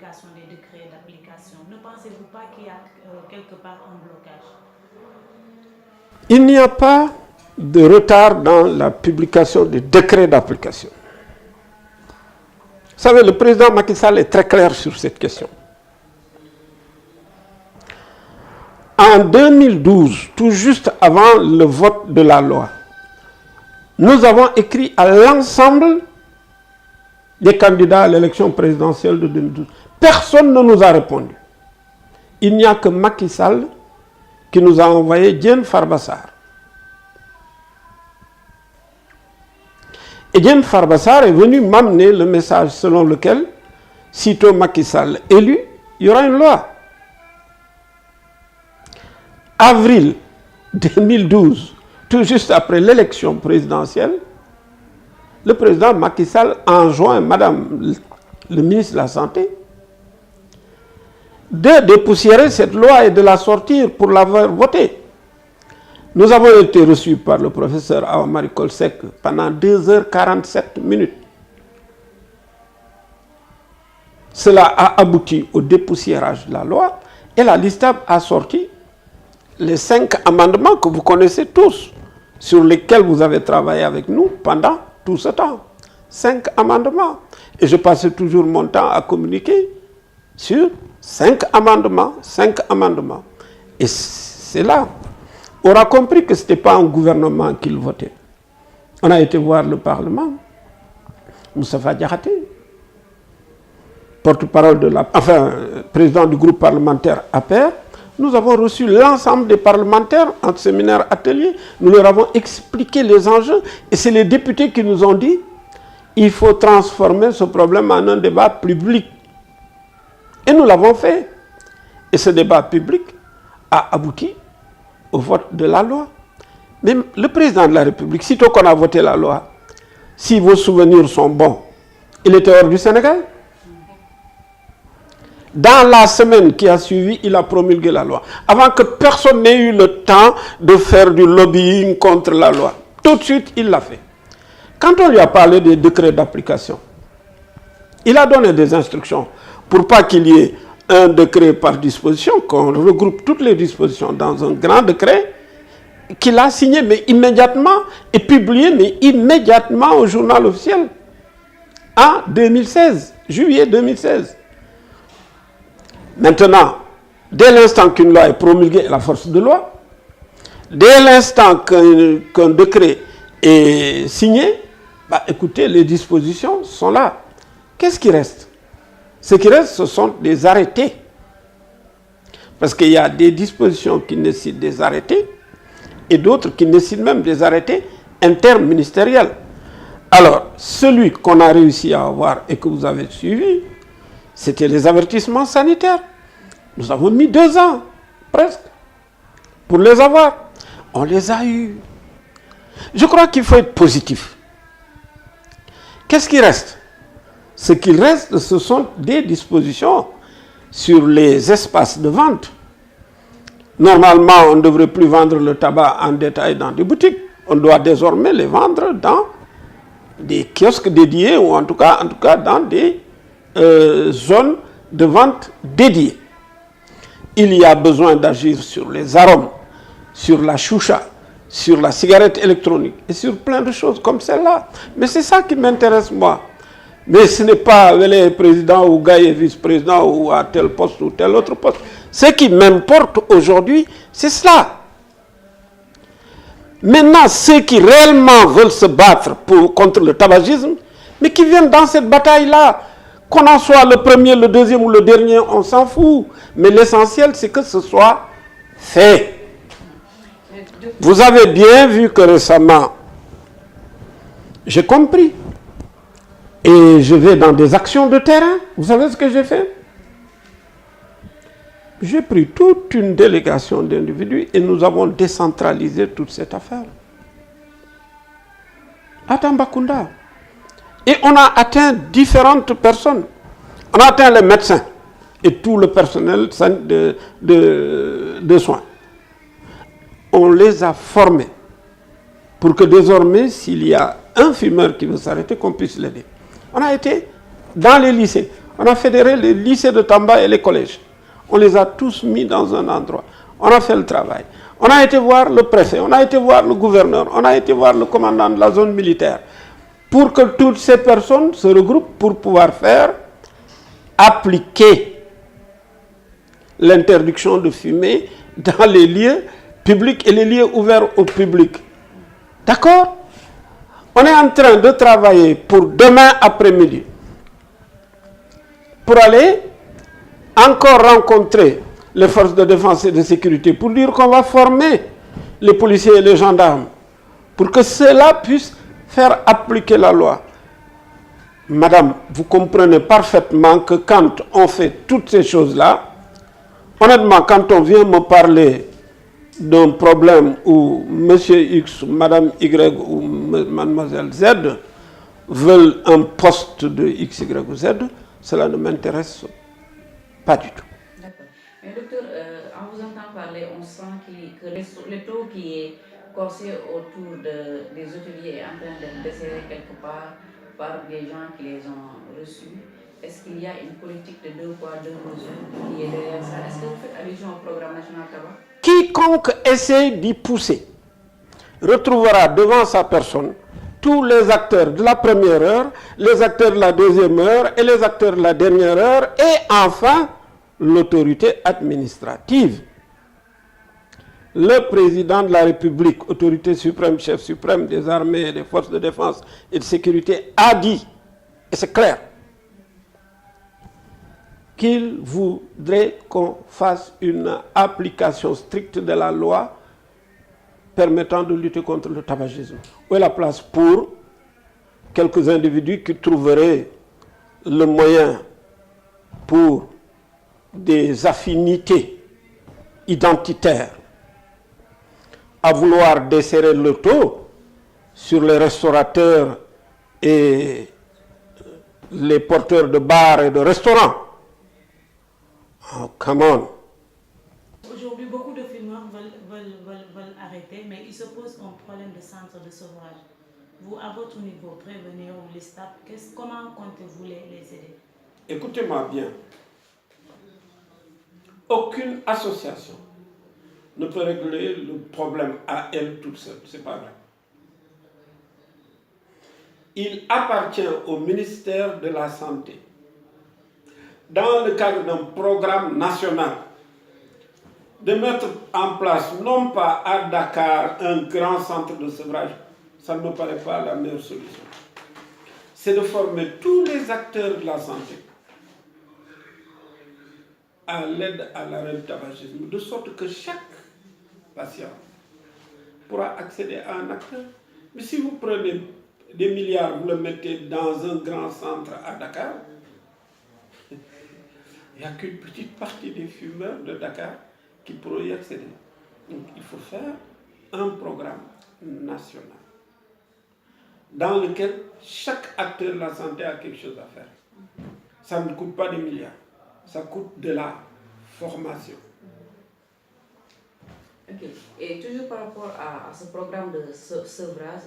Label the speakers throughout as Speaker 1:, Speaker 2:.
Speaker 1: publication des décrets d'application. Ne pensez-vous pas qu'il y a quelque part un blocage?
Speaker 2: Il n'y a pas de retard dans la publication des décrets d'application. Vous savez, le président Macky Sall est très clair sur cette question. En 2012, tout juste avant le vote de la loi, nous avons écrit à l'ensemble des candidats à l'élection présidentielle de 2012. Personne ne nous a répondu. Il n'y a que Macky Sall qui nous a envoyé Diène Farba Sarr. Et Diène Farba Sarr est venu m'amener le message selon lequel, sitôt Macky Sall élu, il y aura une loi. Avril 2012, tout juste après l'élection présidentielle, le président Macky Sall enjoint Madame le ministre de la Santé de dépoussiérer cette loi et de la sortir pour l'avoir votée. Nous avons été reçus par le professeur Awa-Marie Coll Seck pendant 2h47. Cela a abouti au dépoussiérage de la loi et la LISTAB a sorti les 5 amendements que vous connaissez tous, sur lesquels vous avez travaillé avec nous pendant tout ce temps. 5 amendements. Et je passais toujours mon temps à communiquer sur 5 amendements, 5 amendements. Et c'est là. On a compris que ce n'était pas un gouvernement qu'il votait. On a été voir le Parlement. Moustapha Diakhaté, porte-parole de la... Enfin, président du groupe parlementaire APR. Nous avons reçu l'ensemble des parlementaires en séminaire atelier. Nous leur avons expliqué les enjeux. Et c'est les députés qui nous ont dit il faut transformer ce problème en un débat public. Et nous l'avons fait. Et ce débat public a abouti au vote de la loi. Mais le président de la République, sitôt qu'on a voté la loi, si vos souvenirs sont bons, il était hors du Sénégal. Dans la semaine qui a suivi, il a promulgué la loi. Avant que personne n'ait eu le temps de faire du lobbying contre la loi. Tout de suite, il l'a fait. Quand on lui a parlé des décrets d'application, il a donné des instructions pour pas qu'il y ait un décret par disposition, qu'on regroupe toutes les dispositions dans un grand décret, qu'il a signé mais immédiatement et publié mais immédiatement au journal officiel en 2016, juillet 2016. Maintenant, dès l'instant qu'une loi est promulguée à la force de loi, dès l'instant qu'un décret est signé, bah, écoutez, les dispositions sont là. Qu'est-ce qui reste? Ce qui reste, ce sont des arrêtés. Parce qu'il y a des dispositions qui nécessitent des arrêtés et d'autres qui nécessitent même des arrêtés interministériels. Alors, celui qu'on a réussi à avoir et que vous avez suivi, c'était les avertissements sanitaires. Nous avons mis 2 ans, presque, pour les avoir. On les a eus. Je crois qu'il faut être positif. Qu'est-ce qui reste? Ce qui reste, ce sont des dispositions sur les espaces de vente. Normalement, on ne devrait plus vendre le tabac en détail dans des boutiques. On doit désormais les vendre dans des kiosques dédiés ou en tout cas dans des zones de vente dédiées. Il y a besoin d'agir sur les arômes, sur la choucha, sur la cigarette électronique et sur plein de choses comme celle-là. Mais c'est ça qui m'intéresse moi. Mais ce n'est pas les présidents ou Gaye vice-président ou à tel poste ou tel autre poste. Ce qui m'importe aujourd'hui, c'est cela. Maintenant, ceux qui réellement veulent se battre contre le tabagisme, mais qui viennent dans cette bataille-là, qu'on en soit le premier, le deuxième ou le dernier, on s'en fout. Mais l'essentiel, c'est que ce soit fait. Vous avez bien vu que récemment, j'ai compris. Et je vais dans des actions de terrain. Vous savez ce que j'ai fait? J'ai pris toute une délégation d'individus et nous avons décentralisé toute cette affaire. À Tambacounda. Et on a atteint différentes personnes. On a atteint les médecins et tout le personnel de soins. On les a formés pour que désormais, s'il y a un fumeur qui veut s'arrêter, qu'on puisse l'aider. On a été dans les lycées. On a fédéré les lycées de Tamba et les collèges. On les a tous mis dans un endroit. On a fait le travail. On a été voir le préfet, on a été voir le gouverneur, on a été voir le commandant de la zone militaire pour que toutes ces personnes se regroupent pour pouvoir faire appliquer l'interdiction de fumer dans les lieux publics et les lieux ouverts au public. D'accord? On est en train de travailler pour demain après-midi pour aller encore rencontrer les forces de défense et de sécurité pour dire qu'on va former les policiers et les gendarmes pour que ceux-là puissent faire appliquer la loi. Madame, vous comprenez parfaitement que quand on fait toutes ces choses-là, honnêtement, quand on vient me parler d'un problème où Monsieur X, Madame Y ou Mademoiselle Z veulent un poste de X, Y ou Z, cela ne m'intéresse pas du tout.
Speaker 3: D'accord. Mais docteur, en vous entendant parler, on sent que le taux qui est corsé autour des hôteliers est en train de desserrer quelque part par des gens qui les ont reçus. Est-ce qu'il y a une politique de 2 poids, 2 mesures qui est derrière ça? Est-ce que vous faites allusion au programme national tabac?
Speaker 2: Quiconque essaie d'y pousser retrouvera devant sa personne tous les acteurs de la première heure, les acteurs de la deuxième heure et les acteurs de la dernière heure et enfin l'autorité administrative. Le président de la République, autorité suprême, chef suprême des armées et des forces de défense et de sécurité, a dit, et c'est clair, qu'il voudrait qu'on fasse une application stricte de la loi permettant de lutter contre le tabagisme. Où est la place pour quelques individus qui trouveraient le moyen pour des affinités identitaires à vouloir desserrer le taux sur les restaurateurs et les porteurs de bars et de restaurants? Oh, come on.
Speaker 1: Aujourd'hui, beaucoup de fumeurs veulent arrêter, mais il se pose un problème de centre de sevrage. Vous, à votre niveau, prévenir ou les STAP, comment comptez-vous les aider?
Speaker 2: Écoutez-moi bien. Aucune association ne peut régler le problème à elle toute seule. C'est pas vrai. Il appartient au ministère de la Santé, dans le cadre d'un programme national, de mettre en place, non pas à Dakar, un grand centre de sevrage. Ça ne me paraît pas la meilleure solution. C'est de former tous les acteurs de la santé à l'aide à l'arrêt du tabagisme, de sorte que chaque patient pourra accéder à un acteur. Mais si vous prenez des milliards, vous le mettez dans un grand centre à Dakar, il n'y a qu'une petite partie des fumeurs de Dakar qui pourront y accéder. Donc il faut faire un programme national dans lequel chaque acteur de la santé a quelque chose à faire. Ça ne coûte pas des milliards, ça coûte de la formation.
Speaker 3: Ok. Et toujours par rapport à ce programme de sevrage,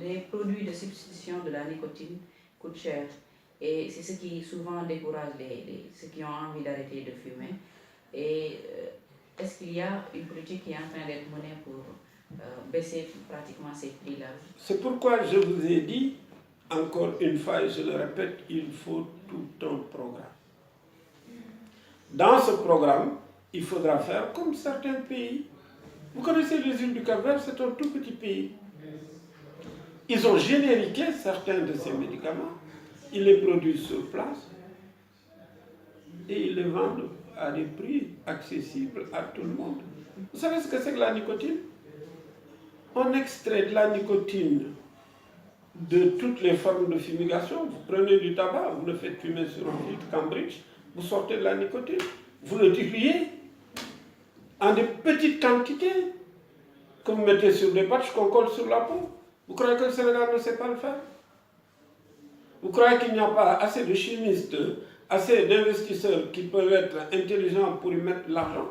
Speaker 3: les produits de substitution de la nicotine coûtent cher. Et c'est ce qui souvent décourage ceux qui ont envie d'arrêter de fumer. Et est-ce qu'il y a une politique qui est en train d'être menée pour baisser pratiquement ces prix-là?
Speaker 2: C'est pourquoi je vous ai dit, encore une fois et je le répète, il faut tout un programme. Dans ce programme, il faudra faire comme certains pays. Vous connaissez les îles du Cap-Vert, c'est un tout petit pays. Ils ont génériqué certains de ces médicaments, ils les produisent sur place et ils les vendent à des prix accessibles à tout le monde. Vous savez ce que c'est que la nicotine? On extrait de la nicotine de toutes les formes de fumigation. Vous prenez du tabac, vous le faites fumer sur un filtre Cambridge, vous sortez de la nicotine, vous le diluez en des petites quantités que vous mettez sur des patchs qu'on colle sur la peau. Vous croyez que le Sénégal ne sait pas le faire? Vous croyez qu'il n'y a pas assez de chimistes, assez d'investisseurs qui peuvent être intelligents pour y mettre l'argent?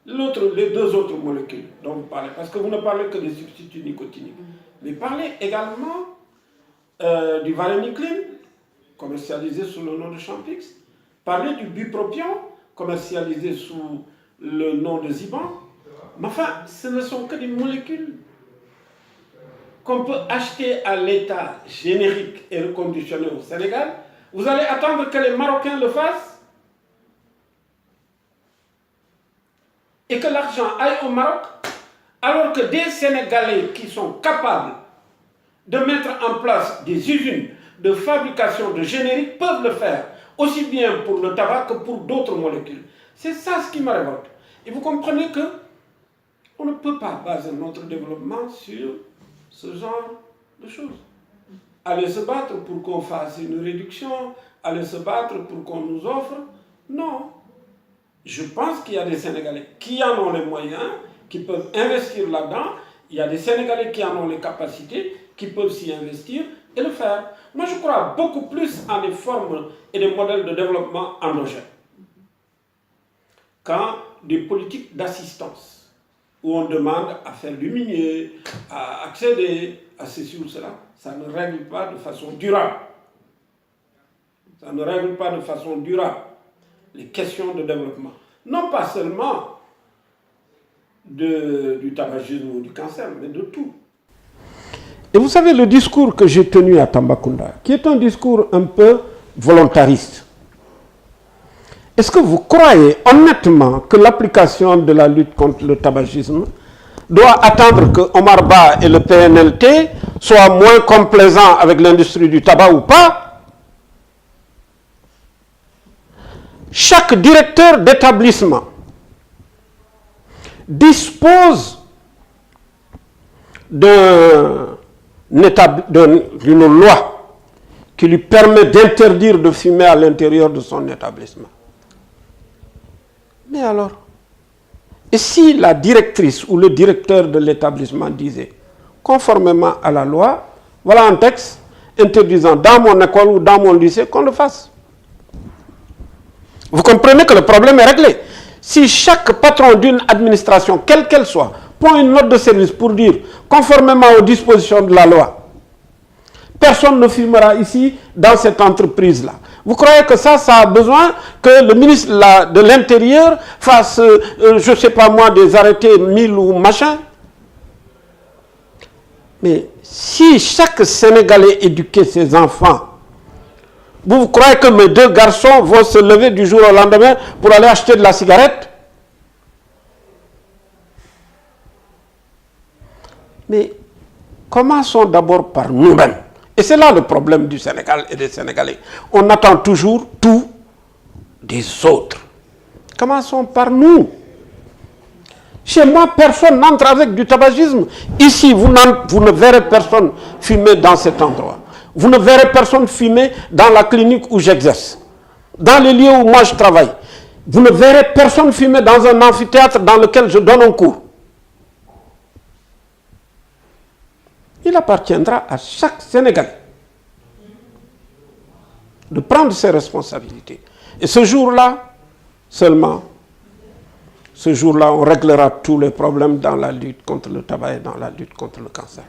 Speaker 2: Les deux autres molécules dont vous parlez, parce que vous ne parlez que des substituts nicotiniques, mais parlez également du varenicline, commercialisé sous le nom de Champix. Parler du bupropion, commercialisé sous le nom de Ziban. Mais enfin, ce ne sont que des molécules qu'on peut acheter à l'état générique et reconditionné au Sénégal. Vous allez attendre que les Marocains le fassent et que l'argent aille au Maroc, alors que des Sénégalais qui sont capables de mettre en place des usines de fabrication de génériques peuvent le faire, aussi bien pour le tabac que pour d'autres molécules. C'est ça ce qui me révolte. Et vous comprenez que on ne peut pas baser notre développement sur ce genre de choses. Aller se battre pour qu'on fasse une réduction, aller se battre pour qu'on nous offre, non. Je pense qu'il y a des Sénégalais qui en ont les moyens, qui peuvent investir là-dedans. Il y a des Sénégalais qui en ont les capacités, qui peuvent s'y investir et le faire. Moi, je crois beaucoup plus en des formes et des modèles de développement endogènes qu'en des politiques d'assistance, où on demande à faire du minier, à accéder à ceci ou cela. Ça ne règle pas de façon durable. Ça ne règle pas de façon durable les questions de développement. Non pas seulement du tabagisme ou du cancer, mais de tout.
Speaker 4: Et vous savez, le discours que j'ai tenu à Tambacounda, qui est un discours un peu volontariste, est-ce que vous croyez honnêtement que l'application de la lutte contre le tabagisme doit attendre que Omar Ba et le PNLT soient moins complaisants avec l'industrie du tabac ou pas? Chaque directeur d'établissement dispose d'une loi qui lui permet d'interdire de fumer à l'intérieur de son établissement. Mais alors, et si la directrice ou le directeur de l'établissement disait, conformément à la loi, voilà un texte interdisant dans mon école ou dans mon lycée qu'on le fasse. Vous comprenez que le problème est réglé. Si chaque patron d'une administration, quelle qu'elle soit, prend une note de service pour dire, conformément aux dispositions de la loi, personne ne fumera ici dans cette entreprise-là. Vous croyez que ça a besoin que le ministre de l'Intérieur fasse, je ne sais pas moi, des arrêtés 1000 ou machin? Mais si chaque Sénégalais éduquait ses enfants, vous croyez que mes deux garçons vont se lever du jour au lendemain pour aller acheter de la cigarette? Mais commençons d'abord par nous-mêmes. Et c'est là le problème du Sénégal et des Sénégalais. On attend toujours tout des autres. Commençons par nous. Chez moi, personne n'entre avec du tabagisme. Ici, vous ne verrez personne fumer dans cet endroit. Vous ne verrez personne fumer dans la clinique où j'exerce. Dans les lieux où moi je travaille. Vous ne verrez personne fumer dans un amphithéâtre dans lequel je donne un cours. Il appartiendra à chaque Sénégalais de prendre ses responsabilités. Et ce jour-là, seulement, ce jour-là, on réglera tous les problèmes dans la lutte contre le tabac et dans la lutte contre le cancer.